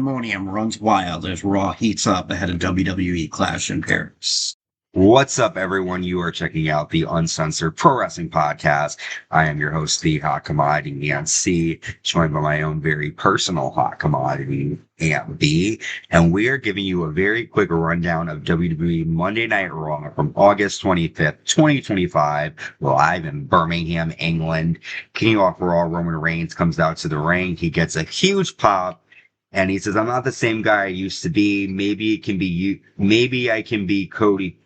pandemonium runs wild as Raw heats up ahead of WWE Clash in Paris. What's up, everyone? You are checking out the Uncensored Pro Wrestling Podcast. I am your host, the Hot Commodity Aunt C, joined by my own very personal Hot Commodity Aunt B, and we are giving you a very quick rundown of WWE Monday Night Raw from August 25th, 2025, live in Birmingham, England. Kicking off Raw, Roman Reigns comes out to the ring. He gets a huge pop. And he says, I'm not the same guy I used to be. Maybe it can be you. Maybe I can be Cody.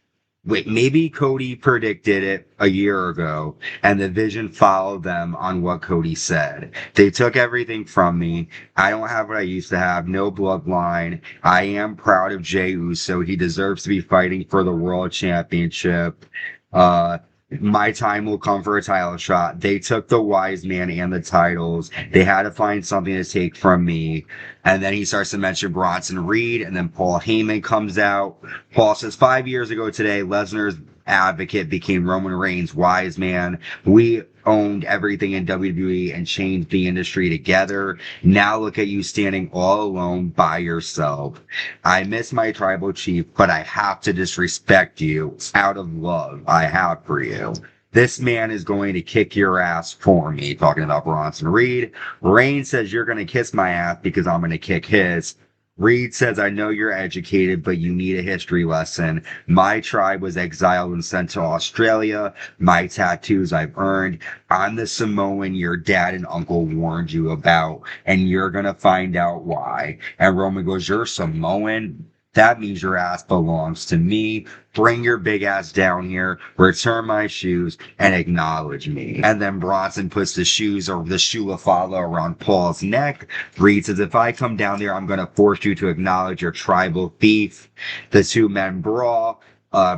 Wait, maybe Cody predicted it a year ago, and the vision followed them on what Cody said. They took everything from me. I don't have what I used to have. No bloodline. I am proud of Jey Uso. He deserves to be fighting for the World Championship. My time will come for a title shot. They took the wise man and the titles. They had to find something to take from me. And then he starts to mention Bronson Reed, and then Paul Heyman comes out. Paul says, 5 years ago today, Lesnar's advocate became Roman Reigns' wise man. We owned everything in WWE and changed the industry together. Now look at you standing all alone by yourself. I miss my tribal chief, but I have to disrespect you out of love I have for you. This man is going to kick your ass for me. Talking about Bronson Reed. Reigns says, you're going to kiss my ass because I'm going to kick his. Reed says, I know you're educated, but you need a history lesson. My tribe was exiled and sent to Australia. My tattoos I've earned. I'm the Samoan your dad and uncle warned you about, and you're going to find out why. And Roman goes, you're Samoan? That means your ass belongs to me. Bring your big ass down here, return my shoes, and acknowledge me. And then Bronson puts the shoes or the shulafala around Paul's neck. Reed says, if I come down there, I'm going to force you to acknowledge your tribal thief. The two men brawl.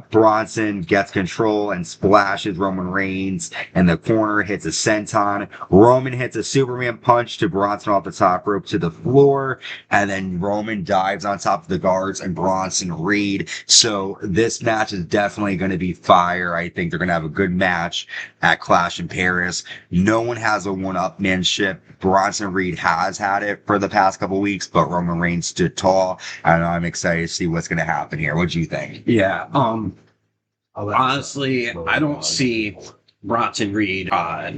Bronson gets control and splashes Roman Reigns in the corner, hits a senton. Roman hits a Superman punch to Bronson off the top rope to the floor, and then Roman dives on top of the guards and Bronson Reed. So this match is definitely going to be fire. I think they're going to have a good match at Clash in Paris. No one has a one-upmanship. Bronson Reed has had it for the past couple weeks, but Roman Reigns stood tall, and I'm excited to see what's going to happen here. What do you think? Yeah, honestly, I don't see Bronson Reed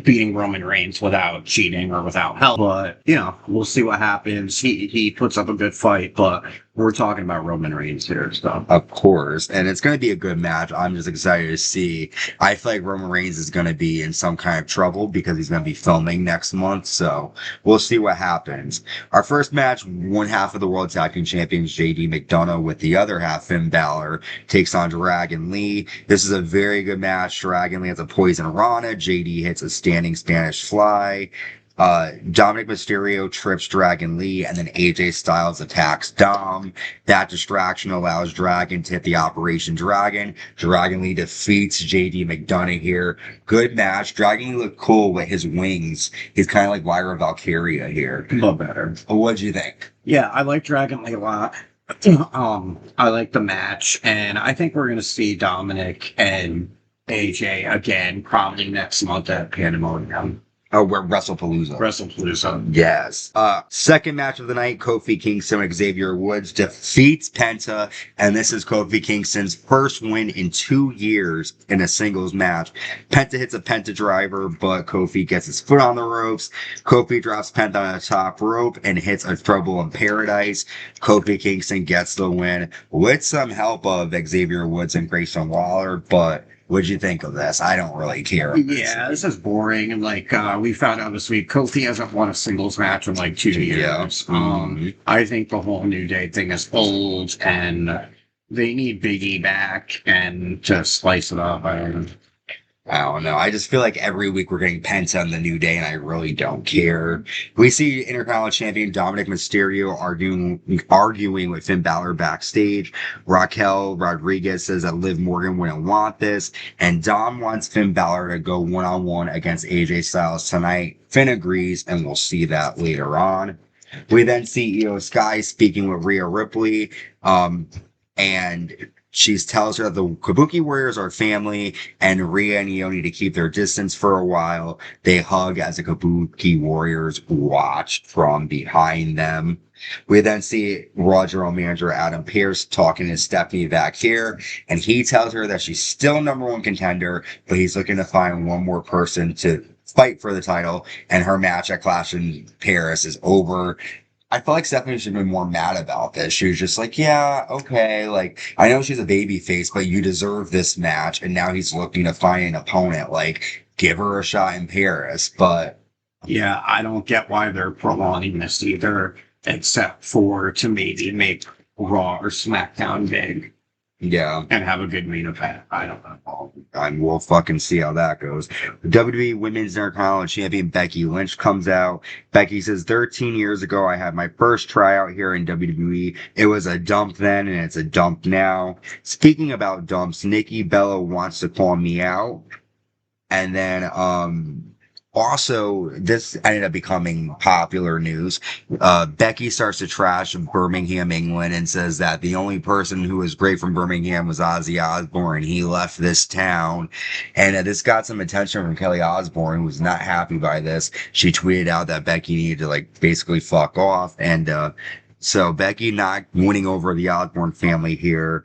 beating Roman Reigns without cheating or without help, but, we'll see what happens. He puts up a good fight, but we're talking about Roman Reigns here, so. Of course, and it's going to be a good match. I'm just excited to see. I feel like Roman Reigns is going to be in some kind of trouble because he's going to be filming next month, so we'll see what happens. Our first match, one half of the World Tag Team Champions, JD McDonagh, with the other half, Finn Balor, takes on Dragon Lee. This is a very good match. Dragon Lee has a poison Rana. JD hits a standing Spanish fly. Dominic Mysterio trips Dragon Lee, and then AJ Styles attacks Dom. That distraction allows Dragon to hit the Operation Dragon. Dragon Lee defeats JD McDonagh here. Good match. Dragon Lee looked cool with his wings. He's kind of like Lyra Valkyria here. A little better. What'd you think? Yeah, I like Dragon Lee a lot. I like the match, and I think we're going to see Dominic and AJ again probably next month at Pandemonium. Oh, we're WrestlePalooza. WrestlePalooza. Yes. Second match of the night, Kofi Kingston and Xavier Woods defeats Penta, and this is Kofi Kingston's first win in 2 years in a singles match. Penta hits a Penta driver, but Kofi gets his foot on the ropes. Kofi drops Penta on the top rope and hits a Trouble in Paradise. Kofi Kingston gets the win with some help of Xavier Woods and Grayson Waller, but what'd you think of this? I don't really care. Yeah, this is boring. And we found out this week, Kofi hasn't won a singles match in 2 years. Yeah. I think the whole New Day thing is old, and they need Big E back and to slice it up. I don't know. I just feel like every week we're getting Penta on the New Day, and I really don't care. We see Intercontinental Champion Dominic Mysterio arguing with Finn Balor backstage. Raquel Rodriguez says that Liv Morgan wouldn't want this, and Dom wants Finn Balor to go one-on-one against AJ Styles tonight. Finn agrees, and we'll see that later on. We then see Iyo Sky speaking with Rhea Ripley, and she tells her that the Kabuki Warriors are family, and Rhea and Iyo need to keep their distance for a while. They hug as the Kabuki Warriors watch from behind them. We then see Raw General Manager Adam Pearce talking to Stephanie Vaquer, and he tells her that she's still number one contender, but he's looking to find one more person to fight for the title, and her match at Clash in Paris is over. I feel like Stephanie should have been more mad about this. She was just like, yeah, okay, like, I know she's a baby face, but you deserve this match, and now he's looking to find an opponent. Like, give her a shot in Paris, but... Yeah, I don't get why they're prolonging this either, except for to maybe make Raw or SmackDown big. Yeah. And have a good main event. I don't know. And we'll fucking see how that goes. WWE Women's Intercontinental Champion Becky Lynch comes out. Becky says, 13 years ago, I had my first tryout here in WWE. It was a dump then, and it's a dump now. Speaking about dumps, Nikki Bella wants to call me out. And then, also, this ended up becoming popular news. Becky starts to trash Birmingham, England, and says that the only person who was great from Birmingham was Ozzy Osbourne. He left this town. And this got some attention from Kelly Osbourne, who was not happy by this. She tweeted out that Becky needed to, like, basically fuck off. And so Becky not winning over the Osbourne family here.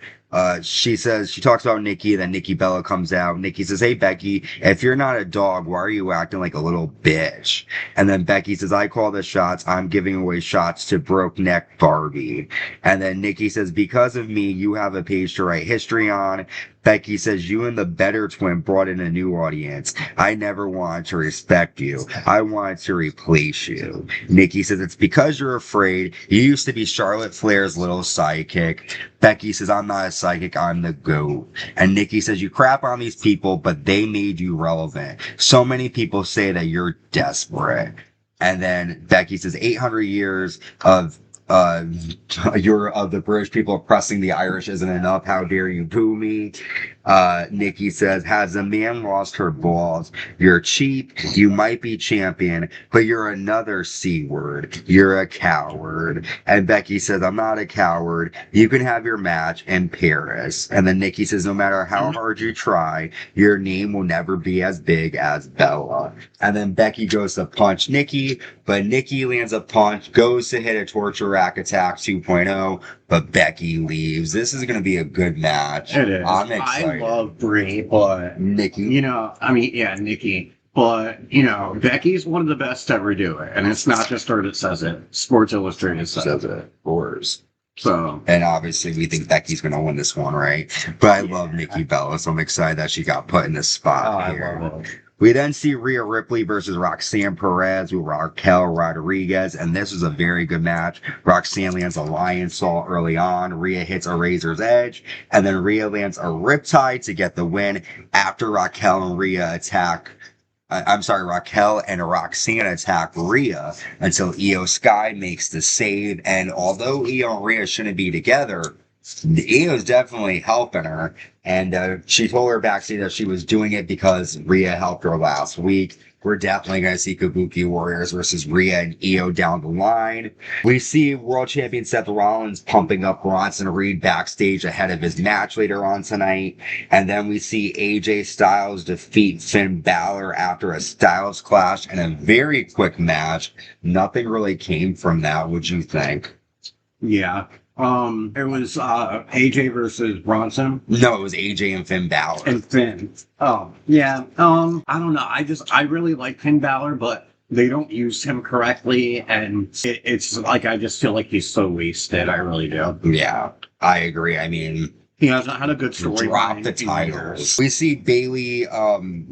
She talks about Nikki, then Nikki Bella comes out. Nikki says, hey, Becky, if you're not a dog, why are you acting like a little bitch? And then Becky says, I call the shots. I'm giving away shots to broke neck Barbie. And then Nikki says, because of me, you have a page to write history on. Becky says, you and the better twin brought in a new audience. I never wanted to respect you. I wanted to replace you. Nikki says, it's because you're afraid. You used to be Charlotte Flair's little sidekick. Becky says, I'm not a sidekick, I'm the GOAT. And Nikki says, you crap on these people, but they made you relevant. So many people say that you're desperate. And then Becky says, 800 years of the British people oppressing the Irish isn't enough. How dare you boo me? Nikki says, has a man lost her balls? You're cheap. You might be champion, but you're another C word. You're a coward. And Becky says, I'm not a coward. You can have your match in Paris. And then Nikki says, no matter how hard you try, your name will never be as big as Bella. And then Becky goes to punch Nikki, but Nikki lands a punch, goes to hit a torture rack attack 2.0, but Becky leaves. This is going to be a good match. It is. I'm excited. I love Brie, but Nikki. Nikki. But, Becky's one of the best to ever do it. And it's not just her that says it. Sports Illustrated says it. Of course. So. And obviously we think Becky's going to win this one, right? But I love Nikki Bella, so I'm excited that she got put in this spot here. I love it. We then see Rhea Ripley versus Roxanne Perez with Raquel Rodriguez, and this was a very good match. Roxanne lands a lion saw early on. Rhea hits a razor's edge, and then Rhea lands a riptide to get the win after Raquel and Roxanne attack Rhea until Iyo Sky makes the save. And although Iyo and Rhea shouldn't be together, Io's definitely helping her, and she told her backstage that she was doing it because Rhea helped her last week. We're definitely going to see Kabuki Warriors versus Rhea and Iyo down the line. We see World Champion Seth Rollins pumping up Bronson Reed backstage ahead of his match later on tonight. And then we see AJ Styles defeat Finn Balor after a Styles Clash in a very quick match. Nothing really came from that, would you think? Yeah. It was AJ versus Bronson. No, it was AJ and Finn Balor. And Finn. Oh, yeah. I don't know. I really like Finn Balor, but they don't use him correctly, and it's like I just feel like he's so wasted. I really do. Yeah, I agree. I mean, he hasn't had a good story. Drop the titles. We see Bayley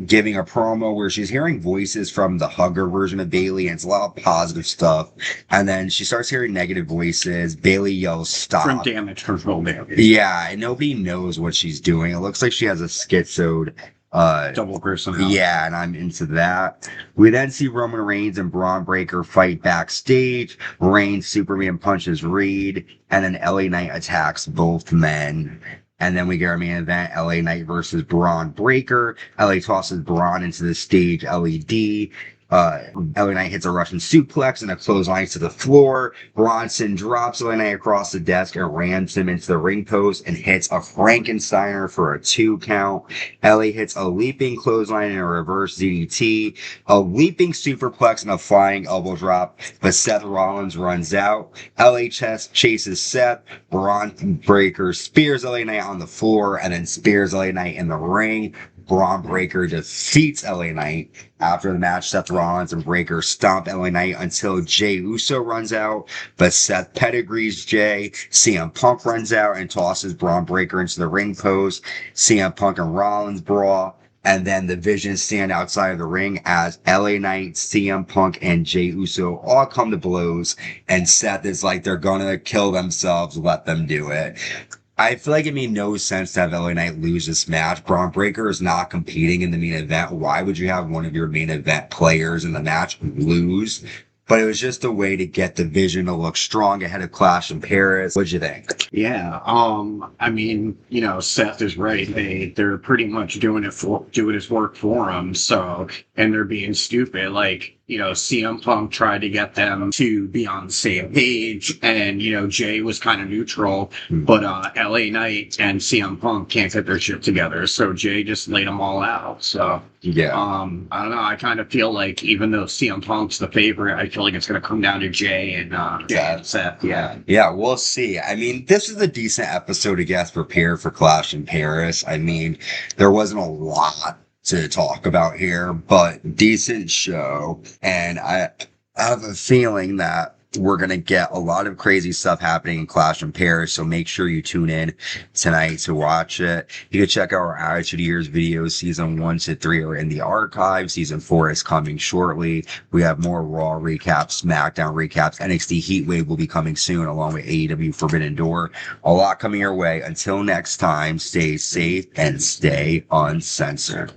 giving a promo where she's hearing voices from the Hugger version of Bayley, and it's a lot of positive stuff. And then she starts hearing negative voices. Bayley yells, "Stop!" From damage control damage. Yeah, and nobody knows what she's doing. It looks like she has a schizoid double personality. Yeah, and I'm into that. We then see Roman Reigns and Braun Breaker fight backstage. Reigns Superman punches Reed, and then LA Knight attacks both men. And then we get our main event, LA Knight versus Braun Breaker. LA tosses Braun into the stage LED. LA Knight hits a Russian suplex and a clothesline to the floor. Bronson drops LA Knight across the desk and rams him into the ring post and hits a Frankensteiner for a 2 count. LA hits a leaping clothesline and a reverse DDT, a leaping superplex and a flying elbow drop, but Seth Rollins runs out. LA chases Seth. Braun Breaker spears LA Knight on the floor and then spears LA Knight in the ring. Braun Breaker defeats LA Knight. After the match, Seth Rollins and Breaker stomp LA Knight until Jey Uso runs out, but Seth pedigrees Jey. CM Punk runs out and tosses Braun Breaker into the ring post. CM Punk and Rollins brawl. And then the Visions stand outside of the ring as LA Knight, CM Punk, and Jey Uso all come to blows. And Seth is like, they're gonna kill themselves, let them do it. I feel like it made no sense to have LA Knight lose this match. Braun Breaker is not competing in the main event. Why would you have one of your main event players in the match lose? But it was just a way to get the Vision to look strong ahead of Clash in Paris. What'd you think? Yeah, I mean, Seth is right. They're pretty much doing his work for him. So, and they're being stupid. Like, CM Punk tried to get them to be on the same page, and Jey was kind of neutral, but LA Knight and CM Punk can't get their shit together. So Jey just laid them all out. So yeah, I don't know. I kind of feel like even though CM Punk's the favorite, I feel like it's going to come down to Jey and Seth. Yeah, we'll see. I mean, this is a decent episode, I guess, prepared for Clash in Paris. I mean, there wasn't a lot to talk about here, but decent show. And I have a feeling that we're going to get a lot of crazy stuff happening in Clash in Paris, so make sure you tune in tonight to watch it. You can check out our Attitude Years videos. Season 1 to 3 are in the archive. Season 4 is coming shortly. We have more Raw recaps, SmackDown recaps. NXT Heatwave will be coming soon, along with AEW Forbidden Door. A lot coming your way. Until next time, stay safe and stay uncensored.